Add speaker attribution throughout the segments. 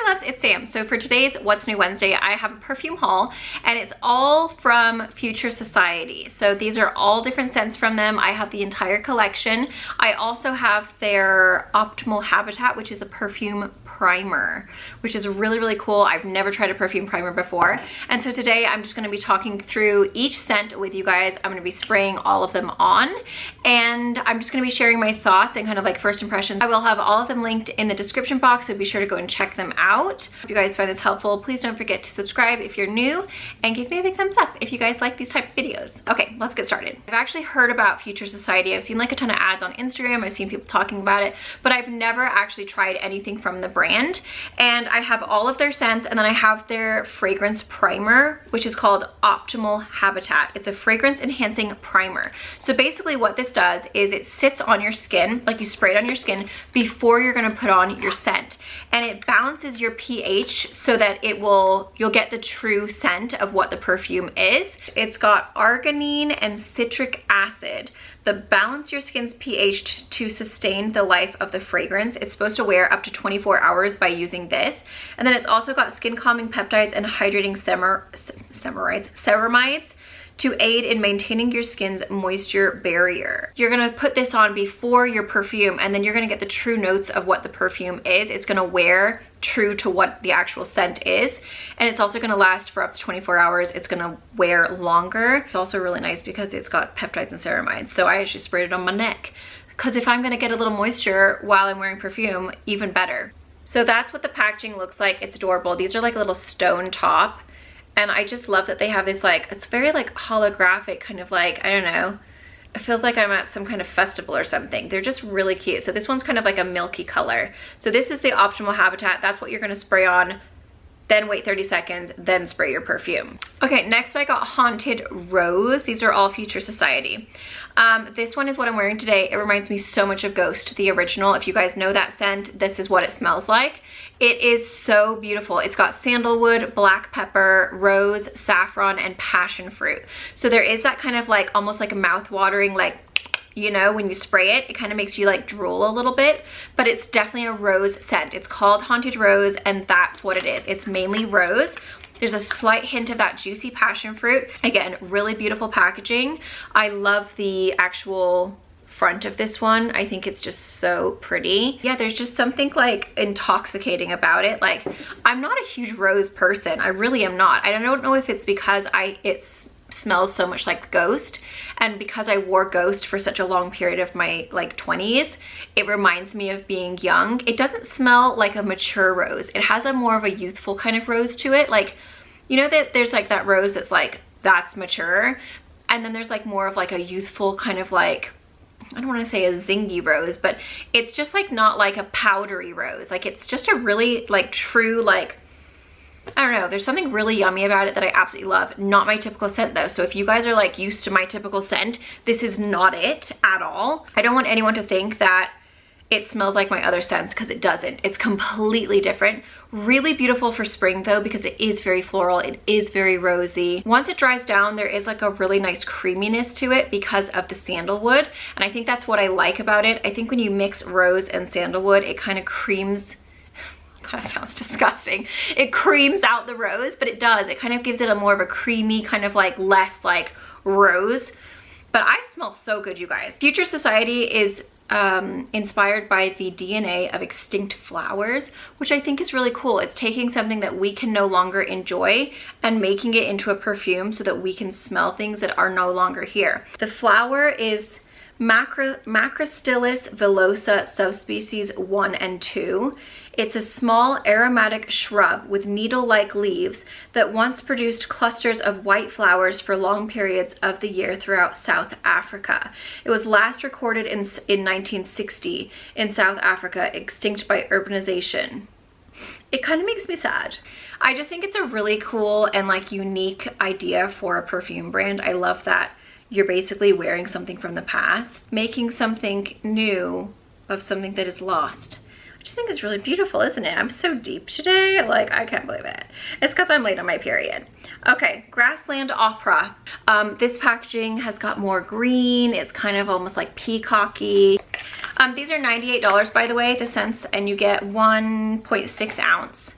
Speaker 1: my loves, it's Sam. So for today's What's New Wednesday, I have a perfume haul and it's all from Future Society. So these are all different scents from them. I have the entire collection. I also have their Optimal Habitat, which is a perfume primer, which is really, really cool. I've never tried a perfume primer before. And so today I'm just gonna be talking through each scent with you guys. I'm gonna be spraying all of them on and I'm just gonna be sharing my thoughts and kind of like first impressions. I will have all of them linked in the description box, so be sure to go and check them out. If you guys find this helpful, please don't forget to subscribe if you're new and give me a big thumbs up if you guys like these type of videos. Okay, let's get started. I've actually heard about Future Society. I've seen like a ton of ads on Instagram. I've seen people talking about it, but I've never actually tried anything from the brand. And I have all of their scents, and then I have their fragrance primer, which is called Optimal Habitat. It's a fragrance enhancing primer. So basically what this does is it sits on your skin, like you spray it on your skin before you're gonna put on your scent. And it balances your pH so that you'll get the true scent of what the perfume is. It's got arginine and citric acid that balance your skin's pH to sustain the life of the fragrance. It's supposed to wear up to 24 hours by using this. And then it's also got skin calming peptides and hydrating ceramides to aid in maintaining your skin's moisture barrier. You're gonna put this on before your perfume, and then you're gonna get the true notes of what the perfume is. It's gonna wear true to what the actual scent is, and it's also gonna last for up to 24 hours. It's gonna wear longer. It's also really nice because it's got peptides and ceramides. So I actually sprayed it on my neck, because if I'm gonna get a little moisture while I'm wearing perfume, even better. So that's what the packaging looks like. It's adorable. These are like a little stone top. And I just love that they have this like, it's very like holographic kind of like, I don't know. It feels like I'm at some kind of festival or something. They're just really cute. So this one's kind of like a milky color. So this is the Optimal Habitat. That's what you're gonna spray on. Then wait 30 seconds, then spray your perfume. Okay, next I got Haunted Rose. These are all Future Society. This one is what I'm wearing today. It reminds me so much of Ghost, the original. If you guys know that scent, this is what it smells like. It is so beautiful. It's got sandalwood, black pepper, rose, saffron, and passion fruit. So there is that kind of like, almost like a mouth-watering, like, you know, when you spray it, it kind of makes you like drool a little bit, but it's definitely a rose scent. It's called Haunted Rose, and that's what it is. It's mainly rose. There's a slight hint of that juicy passion fruit. Again, really beautiful packaging. I love the actual front of this one. I think it's just so pretty. Yeah, there's just something like intoxicating about it. Like, I'm not a huge rose person. I really am not. I don't know if it's because it smells so much like Ghost, and because I wore Ghost for such a long period of my like 20s, it reminds me of being young. It doesn't smell like a mature rose. It has a more of a youthful kind of rose to it. Like, you know that there's like that rose that's like, that's mature, and then there's like more of like a youthful kind of like, I don't want to say a zingy rose, but it's just like not like a powdery rose. Like, it's just a really like true, like, I don't know, there's something really yummy about it that I absolutely love. Not my typical scent though. So if you guys are like used to my typical scent, this is not it at all. I don't want anyone to think that it smells like my other scents, because it doesn't. It's completely different. Really beautiful for spring though, because it is very floral. It is very rosy. Once it dries down, there is like a really nice creaminess to it because of the sandalwood. And I think that's what I like about it. I think when you mix rose and sandalwood, it kind of creams, that sounds disgusting. It creams out the rose, but it does. It kind of gives it a more of a creamy, kind of like less like rose. But I smell so good, you guys. Future Society is inspired by the DNA of extinct flowers, which I think is really cool. It's taking something that we can no longer enjoy and making it into a perfume so that we can smell things that are no longer here. The flower is Macrostylus villosa subspecies 1 and 2. It's a small aromatic shrub with needle-like leaves that once produced clusters of white flowers for long periods of the year throughout South Africa. It was last recorded in 1960 in South Africa, extinct by urbanization. It kind of makes me sad. I just think it's a really cool and like unique idea for a perfume brand. I love that you're basically wearing something from the past, making something new of something that is lost. I just think it's really beautiful, isn't it? I'm so deep today, like I can't believe it. It's because I'm late on my period. Okay, Grassland Opera. This packaging has got more green. It's kind of almost like peacocky. These are $98, by the way, the scents, and you get 1.6 ounce.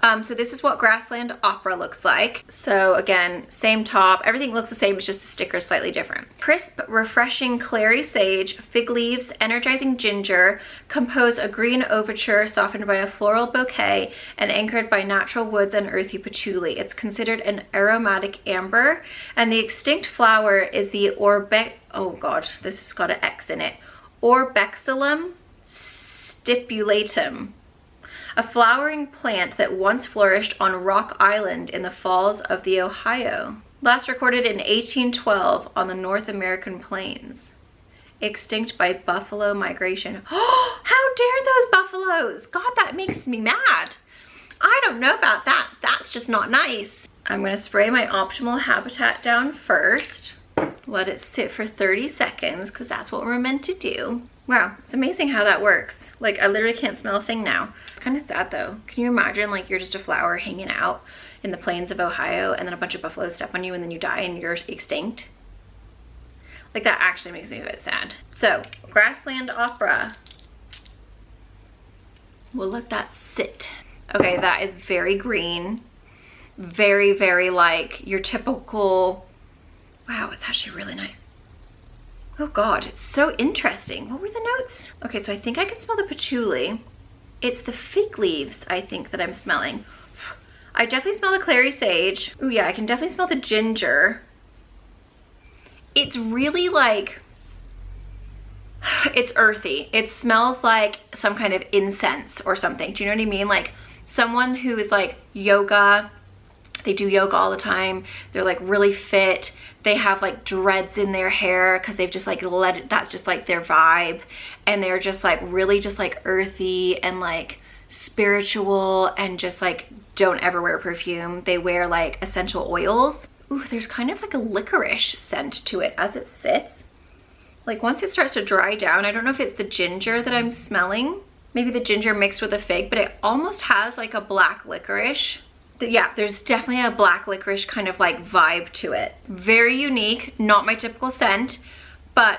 Speaker 1: So this is what Grassland Opera looks like. So again, same top, everything looks the same, it's just the sticker is slightly different. Crisp, refreshing clary sage, fig leaves, energizing ginger, compose a green overture softened by a floral bouquet and anchored by natural woods and earthy patchouli. It's considered an aromatic amber, and the extinct flower is the oh god, this has got an X in it. Orbexillum stipulatum, a flowering plant that once flourished on Rock Island in the falls of the Ohio. Last recorded in 1812 on the North American plains. Extinct by buffalo migration. Oh, how dare those buffaloes! God, that makes me mad. I don't know about that. That's just not nice. I'm gonna spray my optimal habitat down first. Let it sit for 30 seconds because that's what we're meant to do. Wow, it's amazing how that works. Like, I literally can't smell a thing now. It's kind of sad though. Can you imagine like you're just a flower hanging out in the plains of Ohio and then a bunch of buffaloes step on you and then you die and you're extinct? Like, that actually makes me a bit sad. So, Grassland Opera. We'll let that sit. Okay, that is very green. Very, very like your typical, wow, it's actually really nice. Oh God, it's so interesting. What were the notes? Okay, so I think I can smell the patchouli. It's the fig leaves, I think, that I'm smelling. I definitely smell the clary sage. Oh yeah, I can definitely smell the ginger. It's really like, it's earthy. It smells like some kind of incense or something. Do you know what I mean? Like someone who is like yoga, they do yoga all the time. They're like really fit. They have like dreads in their hair because they've just like let it, that's just like their vibe. And they're just like really just like earthy and like spiritual and just like don't ever wear perfume. They wear like essential oils. Ooh, there's kind of like a licorice scent to it as it sits. Like once it starts to dry down, I don't know if it's the ginger that I'm smelling. Maybe the ginger mixed with the fig, but it almost has like a black licorice. Yeah, there's definitely a black licorice kind of like vibe to it. Very unique, not my typical scent, but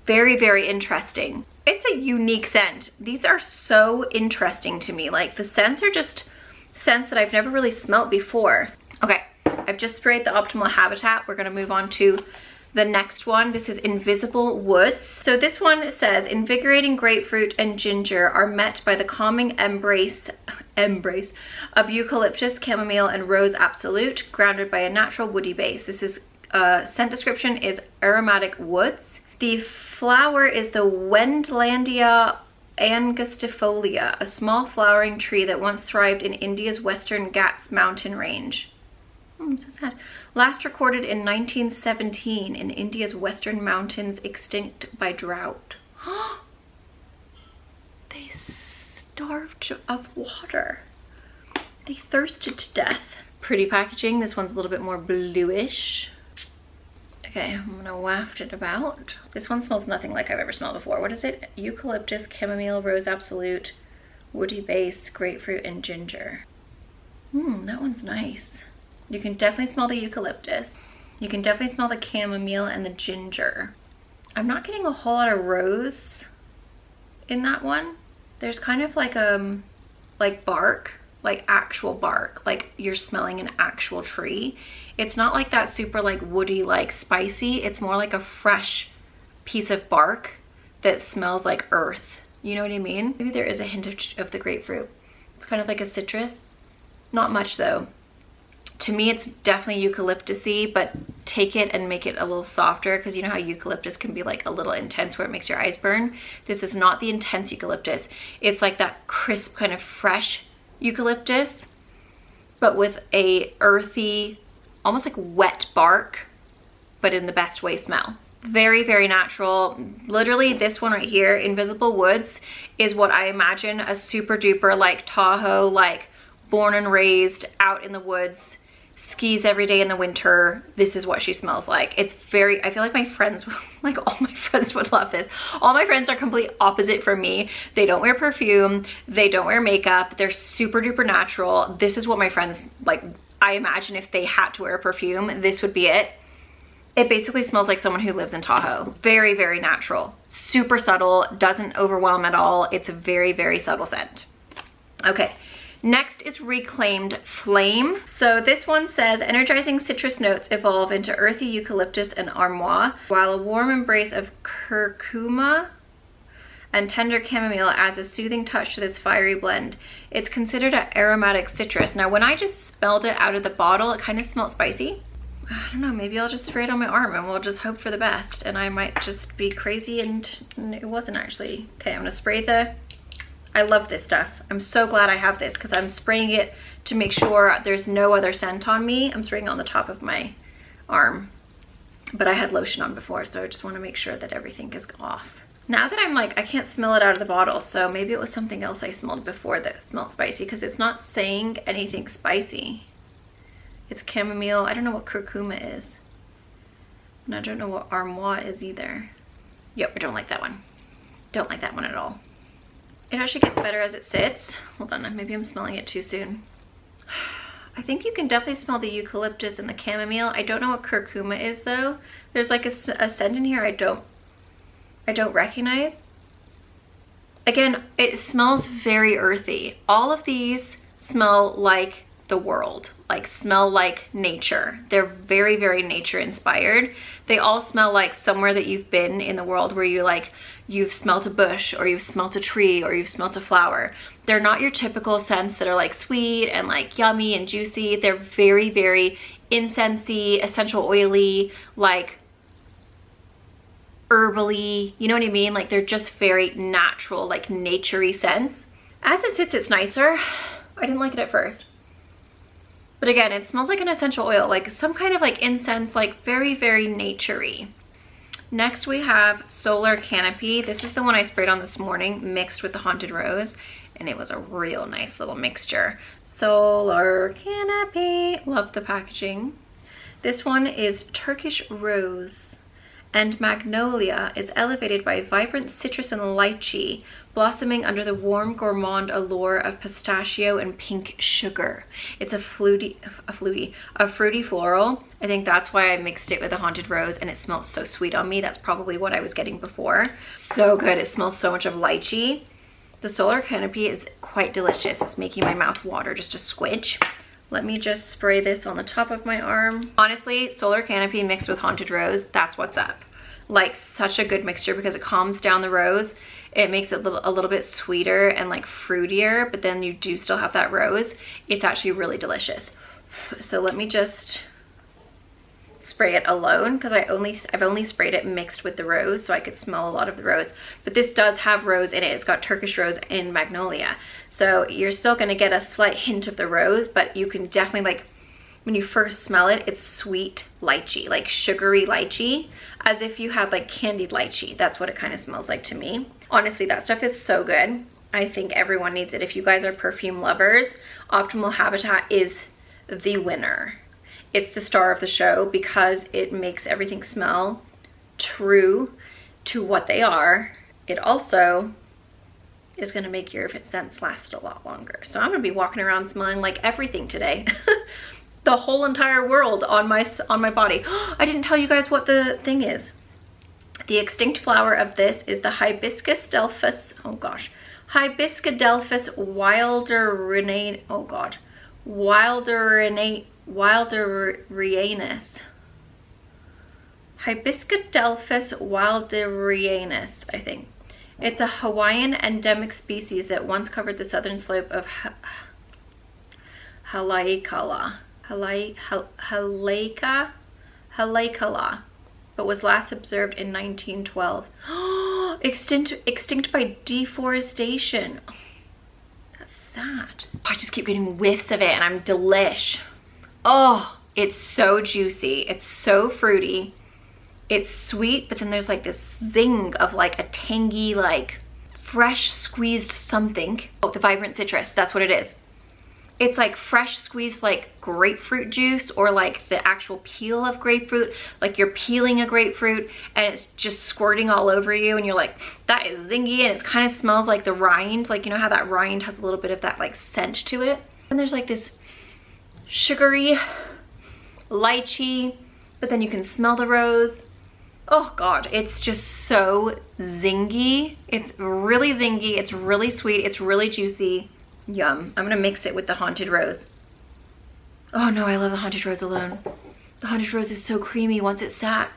Speaker 1: very, very interesting. It's a unique scent. These are so interesting to me. Like the scents are just scents that I've never really smelt before. Okay, I've just sprayed the optimal habitat. We're gonna move on to the next one. This is Invisible Woods. So this one says, invigorating grapefruit and ginger are met by the calming embrace of eucalyptus, chamomile, and rose absolute, grounded by a natural woody base. This is, scent description is aromatic woods. The flower is the Wendlandia angustifolia, a small flowering tree that once thrived in India's western Ghats mountain range. So sad. Last recorded in 1917 in India's western mountains, extinct by drought. They starved of water. They thirsted to death. Pretty packaging. This one's a little bit more bluish. Okay, I'm gonna waft it about. This one smells nothing like I've ever smelled before. What is it? Eucalyptus, chamomile, rose absolute, woody base, grapefruit, and ginger. That one's nice. You can definitely smell the eucalyptus. You can definitely smell the chamomile and the ginger. I'm not getting a whole lot of rose in that one. There's kind of like bark, like actual bark, like you're smelling an actual tree. It's not like that super like woody, like spicy. It's more like a fresh piece of bark that smells like earth. You know what I mean? Maybe there is a hint of the grapefruit. It's kind of like a citrus. Not much though. To me, it's definitely eucalyptus-y, but take it and make it a little softer because you know how eucalyptus can be like a little intense where it makes your eyes burn. This is not the intense eucalyptus. It's like that crisp kind of fresh eucalyptus, but with a earthy, almost like wet bark, but in the best way smell. Very, very natural. Literally this one right here, Invisible Woods, is what I imagine a super duper like Tahoe, like born and raised out in the woods, skis every day in the winter. This is what she smells like. It's very, I feel like my friends, like all my friends would love this. All my friends are complete opposite from me. They don't wear perfume. They don't wear makeup. They're super duper natural. This is what my friends, like, I imagine if they had to wear a perfume, this would be it. It basically smells like someone who lives in Tahoe. Very, very natural. Super subtle, doesn't overwhelm at all. It's a very, very subtle scent. Okay, Next is Reclaimed Flame. So this one says, energizing citrus notes evolve into earthy eucalyptus and armoire, while a warm embrace of curcuma and tender chamomile adds a soothing touch to this fiery blend. It's considered an aromatic citrus. Now, when I just smelled it out of the bottle, it kind of smelled spicy. I don't know, maybe I'll just spray it on my arm and we'll just hope for the best. And I might just be crazy and it wasn't actually. Okay, I'm gonna spray I love this stuff. I'm so glad I have this because I'm spraying it to make sure there's no other scent on me. I'm spraying it on the top of my arm, but I had lotion on before, so I just want to make sure that everything is off. Now that I'm like, I can't smell it out of the bottle, so maybe it was something else I smelled before that smelled spicy, because it's not saying anything spicy. It's chamomile. I don't know what curcuma is. And I don't know what armoire is either. Yep, I don't like that one. Don't like that one at all. It actually gets better as it sits. Hold on, maybe I'm smelling it too soon. I think you can definitely smell the eucalyptus and the chamomile. I don't know what curcuma is though. There's like a scent in here I don't recognize. Again, it smells very earthy. All of these smell like the world, like smell like nature. They're very, very nature inspired. They all smell like somewhere that you've been in the world where you've smelt a bush, or you've smelt a tree, or you've smelt a flower. They're not your typical scents that are like sweet and like yummy and juicy. They're very, very incensey, essential oily, like herbally, you know what I mean? Like they're just very natural, like naturey scents. As it sits, it's nicer. I didn't like it at first. But again, it smells like an essential oil, like some kind of like incense, like very, very naturey. Next we have Solar Canopy. This is the one I sprayed on this morning, mixed with the Haunted Rose, and it was a real nice little mixture. Solar Canopy, love the packaging. This one is Turkish Rose, and Magnolia is elevated by vibrant citrus and lychee, blossoming under the warm gourmand allure of pistachio and pink sugar. It's a fruity floral. I think that's why I mixed it with the Haunted Rose, and it smells so sweet on me. That's probably what I was getting before. So good. It smells so much of lychee. The Solar Canopy is quite delicious. It's making my mouth water just a squidge. Let me just spray this on the top of my arm. Honestly, Solar Canopy mixed with Haunted Rose, that's what's up. Like such a good mixture because it calms down the rose. It makes it a little bit sweeter and like fruitier, but then you do still have that rose. It's actually really delicious. So let me just spray it alone because I've only sprayed it mixed with the rose, so I could smell a lot of the rose. But this does have rose in it. It's got Turkish Rose and Magnolia. So you're still gonna get a slight hint of the rose, but you can definitely, like, when you first smell it, it's sweet lychee, like sugary lychee, as if you had like candied lychee. That's what it kind of smells like to me. Honestly, that stuff is so good. I think everyone needs it. If you guys are perfume lovers, Optimal Habitat is the winner. It's the star of the show because it makes everything smell true to what they are. It also is gonna make your scents last a lot longer. So I'm gonna be walking around smelling like everything today. The whole entire world on my body. I didn't tell you guys what the thing is. The extinct flower of this is the Hibiscus delphus. Oh gosh. Hibiscus delphus wilderianus. Oh god. Wilderianus. Hibiscus delphus wilderianus, I think. It's a Hawaiian endemic species that once covered the southern slope of Haleakala, but was last observed in 1912. Extinct by deforestation. That's sad. I just keep getting whiffs of it and I'm delish. Oh, it's so juicy. It's so fruity. It's sweet, but then there's like this zing of like a tangy, like fresh squeezed something. Oh, the vibrant citrus, that's what it is. It's like fresh squeezed like grapefruit juice, or like the actual peel of grapefruit, like you're peeling a grapefruit and it's just squirting all over you and you're like, that is zingy, and it kind of smells like the rind, like you know how that rind has a little bit of that like scent to it. And there's like this sugary lychee, but then you can smell the rose. Oh god, it's just so zingy. It's really zingy, it's really sweet, it's really juicy. Yum. I'm gonna mix it with the Haunted Rose. Oh no, I love the Haunted Rose alone. The Haunted Rose is so creamy once it's sat.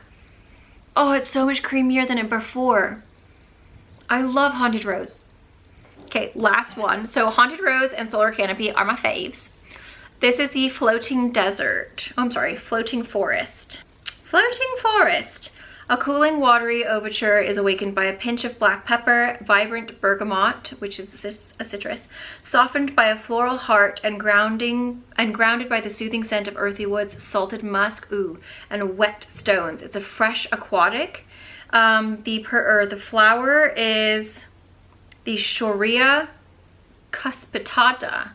Speaker 1: Oh, it's so much creamier than it before. I love Haunted Rose. Okay, last one. So Haunted Rose and Solar Canopy are my faves. This is the Floating Desert. Oh, I'm sorry, Floating Forest. Floating Forest. A cooling, watery overture is awakened by a pinch of black pepper, vibrant bergamot, which is a citrus, softened by a floral heart and grounded by the soothing scent of earthy woods, salted musk, and wet stones. It's a fresh aquatic. The flower is the Shorea cuspidata.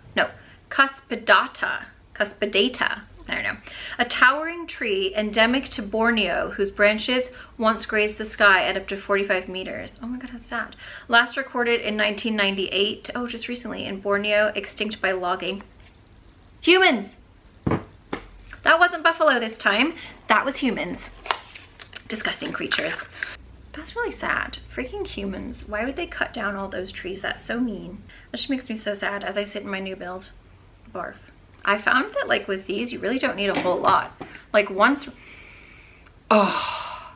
Speaker 1: I don't know. A towering tree endemic to Borneo whose branches once grazed the sky at up to 45 meters. Oh my god, how sad. Last recorded in 1998. Oh, just recently in Borneo, extinct by logging. Humans! That wasn't buffalo this time. That was humans. Disgusting creatures. That's really sad. Freaking humans. Why would they cut down all those trees? That's so mean. That just makes me so sad as I sit in my new build. Barf. I found that like with these, you really don't need a whole lot. Like once, oh,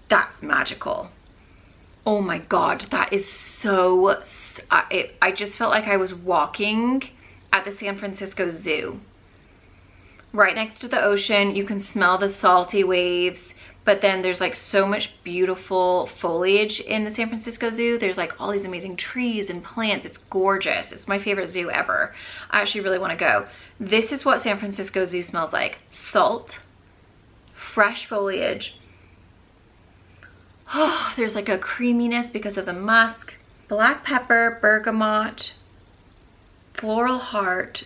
Speaker 1: that's magical. Oh my God, that is so, I just felt like I was walking at the San Francisco Zoo. Right next to the ocean, you can smell the salty waves, but then there's like so much beautiful foliage in the San Francisco Zoo. There's like all these amazing trees and plants. It's gorgeous. It's my favorite zoo ever. I actually really want to go. This is what San Francisco Zoo smells like. Salt, fresh foliage. Oh, there's like a creaminess because of the musk. Black pepper, bergamot, floral heart,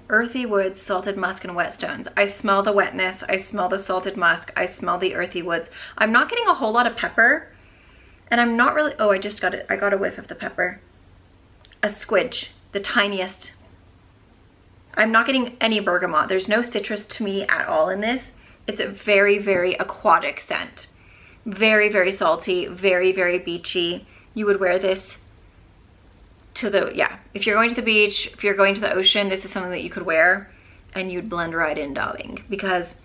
Speaker 1: earthy woods, salted musk, and wet stones. I smell the wetness. I smell the salted musk. I smell the earthy woods. I'm not getting a whole lot of pepper. And I'm not really, oh, I just got it. I got a whiff of the pepper. A squidge, the tiniest. I'm not getting any bergamot. There's no citrus to me at all in this. It's a very, very aquatic scent. Very, very salty, very, very beachy. You would wear this to the, yeah, if you're going to the beach, if you're going to the ocean, this is something that you could wear and you'd blend right in, darling, because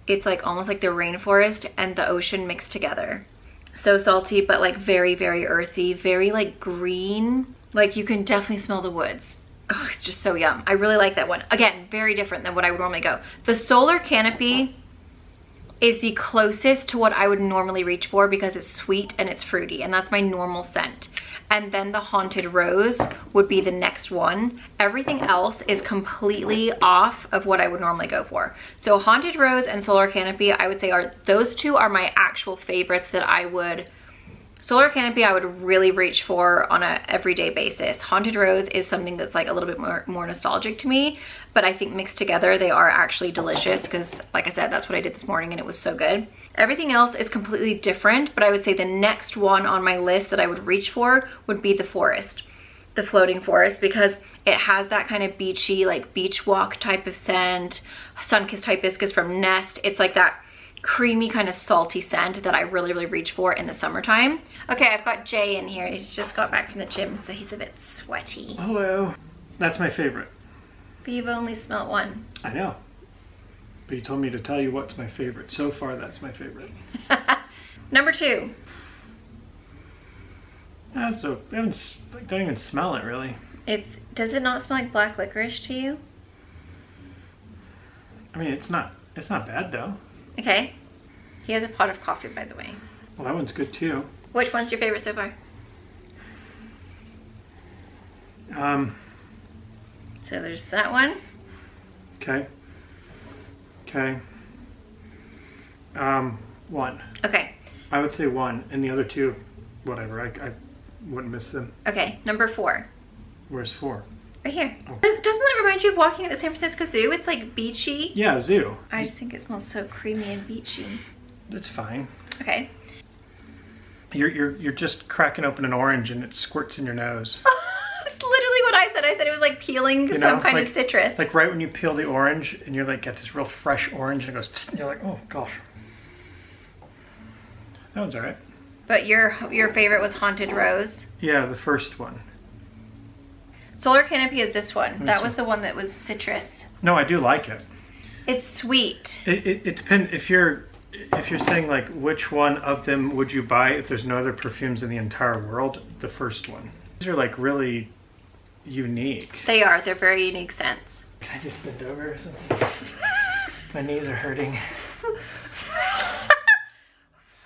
Speaker 1: it's like almost like the rainforest and the ocean mixed together. So salty, but like very, very earthy, very like green. Like you can definitely smell the woods. Oh, it's just so yum. I really like that one. Again, very different than what I would normally go. The Solar Canopy is the closest to what I would normally reach for because it's sweet and it's fruity, and that's my normal scent. And then the Haunted Rose would be the next one. Everything else is completely off of what I would normally go for. So Haunted Rose and Solar Canopy, I would say those two are my actual favorites that I would, Solar Canopy I would really reach for on a everyday basis. Haunted Rose is something that's like a little bit more nostalgic to me, but I think mixed together they are actually delicious because like I said, that's what I did this morning and it was so good. Everything else is completely different, but I would say the next one on my list that I would reach for would be the forest, the Floating Forest, because it has that kind of beachy, like beach walk type of scent, sun-kissed hibiscus from Nest. It's like that creamy kind of salty scent that I really, really reach for in the summertime. Okay, I've got Jay in here. He's just got back from the gym, so he's a bit sweaty.
Speaker 2: Hello. That's my favorite.
Speaker 1: But you've only smelled one.
Speaker 2: I know. But you told me to tell you what's my favorite. So far, that's my favorite.
Speaker 1: Number 2.
Speaker 2: Yeah, so I don't even smell it really.
Speaker 1: Does it not smell like black licorice to you?
Speaker 2: I mean, it's not bad though.
Speaker 1: Okay. He has a pot of coffee, by the way.
Speaker 2: Well, that one's good too.
Speaker 1: Which one's your favorite so far? So there's that one.
Speaker 2: Okay. Okay. 1.
Speaker 1: Okay.
Speaker 2: I would say 1, and the other 2, whatever. I wouldn't miss them.
Speaker 1: Okay, number 4.
Speaker 2: Where's 4?
Speaker 1: Right here.
Speaker 2: Oh.
Speaker 1: Doesn't that remind you of walking at the San Francisco Zoo? It's like beachy.
Speaker 2: Yeah, zoo.
Speaker 1: I just think it smells so creamy and beachy.
Speaker 2: That's fine.
Speaker 1: Okay.
Speaker 2: You're just cracking open an orange and it squirts in your nose.
Speaker 1: That's literally what I said. I said it was like peeling some kind of citrus.
Speaker 2: Like right when you peel the orange and you're like, get this real fresh orange and it goes, and you're like, oh gosh. That one's all right.
Speaker 1: But your favorite was Haunted Rose?
Speaker 2: Yeah, the first one.
Speaker 1: Solar Canopy is this one. That
Speaker 2: see.
Speaker 1: was the one that was citrus.
Speaker 2: No, I do like it.
Speaker 1: It's sweet.
Speaker 2: It depends if you're saying like which one of them would you buy if there's no other perfumes in the entire world. The first one. These are like really unique.
Speaker 1: They are. They're very unique scents.
Speaker 2: Can I just bend over or something? My knees are hurting.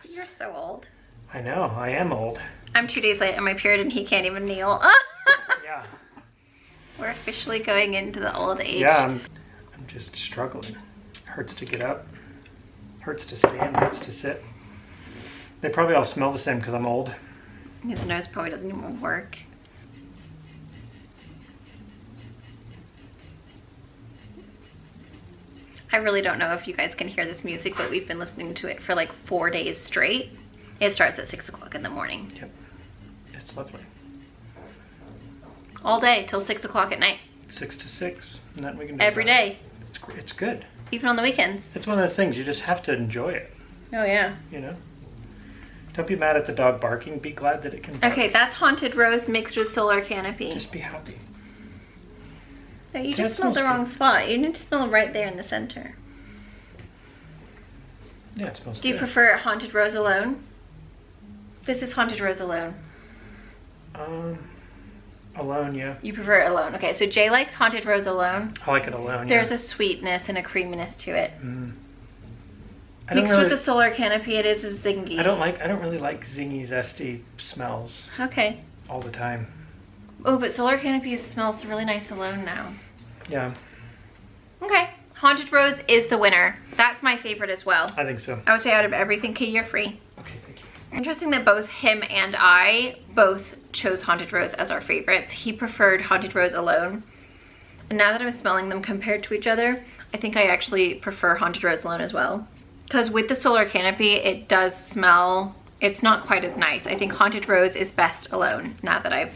Speaker 1: You're so old.
Speaker 2: I know. I am old.
Speaker 1: I'm 2 days late on my period and he can't even kneel.
Speaker 2: Yeah.
Speaker 1: We're officially going into the old age.
Speaker 2: Yeah, I'm just struggling. Hurts to get up. Hurts to stand. Hurts to sit. They probably all smell the same because I'm old.
Speaker 1: His nose probably doesn't even work. I really don't know if you guys can hear this music, but we've been listening to it for like 4 days straight. It starts at 6 o'clock in the morning.
Speaker 2: Yep. It's lovely.
Speaker 1: All day till 6 o'clock at night.
Speaker 2: 6 to 6. And then we can do
Speaker 1: Every
Speaker 2: that.
Speaker 1: day.
Speaker 2: It's good.
Speaker 1: Even on the weekends.
Speaker 2: It's one of those things you just have to enjoy it.
Speaker 1: Oh yeah.
Speaker 2: You know? Don't be mad at the dog barking. Be glad that it can bark.
Speaker 1: Okay, that's Haunted Rose mixed with Solar Canopy.
Speaker 2: Just be happy.
Speaker 1: No, you
Speaker 2: Yeah,
Speaker 1: just
Speaker 2: it
Speaker 1: smelled the
Speaker 2: smells
Speaker 1: wrong spot. You need to smell right there in the center.
Speaker 2: Yeah, it smells
Speaker 1: Do you
Speaker 2: good.
Speaker 1: prefer Haunted Rose alone? This is Haunted Rose alone.
Speaker 2: Alone, yeah.
Speaker 1: You prefer it alone. Okay, so Jay likes Haunted Rose alone.
Speaker 2: I like it alone,
Speaker 1: There's
Speaker 2: yeah.
Speaker 1: a sweetness and a creaminess to it.
Speaker 2: I don't
Speaker 1: Mixed
Speaker 2: really,
Speaker 1: with the Solar Canopy, it is a zingy.
Speaker 2: I don't really like zingy, zesty smells
Speaker 1: Okay.
Speaker 2: all the time.
Speaker 1: Oh, but Solar Canopy smells really nice alone now.
Speaker 2: Yeah,
Speaker 1: Okay. Haunted Rose is the winner. That's my favorite as well.
Speaker 2: I think so.
Speaker 1: I would say out of everything, okay, you're free.
Speaker 2: Okay, thank you.
Speaker 1: Interesting that both him and I both chose Haunted Rose as our favorites. He preferred Haunted Rose alone. And now that I'm smelling them compared to each other, I think I actually prefer Haunted Rose alone as well. Because with the Solar Canopy, it does smell, it's not quite as nice. I think Haunted Rose is best alone now that I've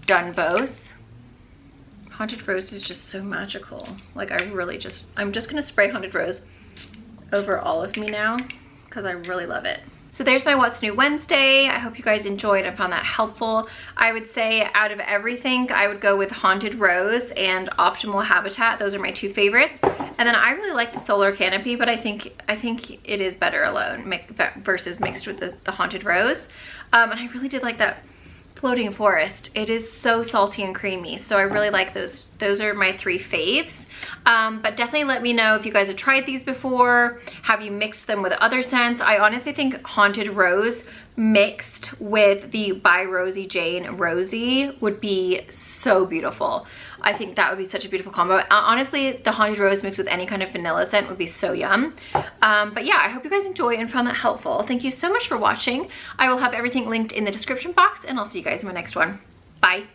Speaker 1: done both. Haunted Rose is just so magical. Like I'm just gonna spray Haunted Rose over all of me now because I really love it. So there's my What's New Wednesday. I hope you guys enjoyed and found that helpful. I would say out of everything, I would go with Haunted Rose and Optimal Habitat. Those are my two favorites. And then I really like the Solar Canopy, but I think it is better alone versus mixed with the Haunted Rose. And I really did like that Floating Forest. It is so salty and creamy, so I really like those. Those are my three faves. But definitely let me know if you guys have tried these before. Have you mixed them with other scents? I honestly think Haunted Rose mixed with the By Rosie Jane Rosie would be so beautiful. I think that would be such a beautiful combo. Honestly, the Haunted Rose mixed with any kind of vanilla scent would be so yum. But yeah, I hope you guys enjoy and found that helpful. Thank you so much for watching. I will have everything linked in the description box, and I'll see you guys in my next one. Bye.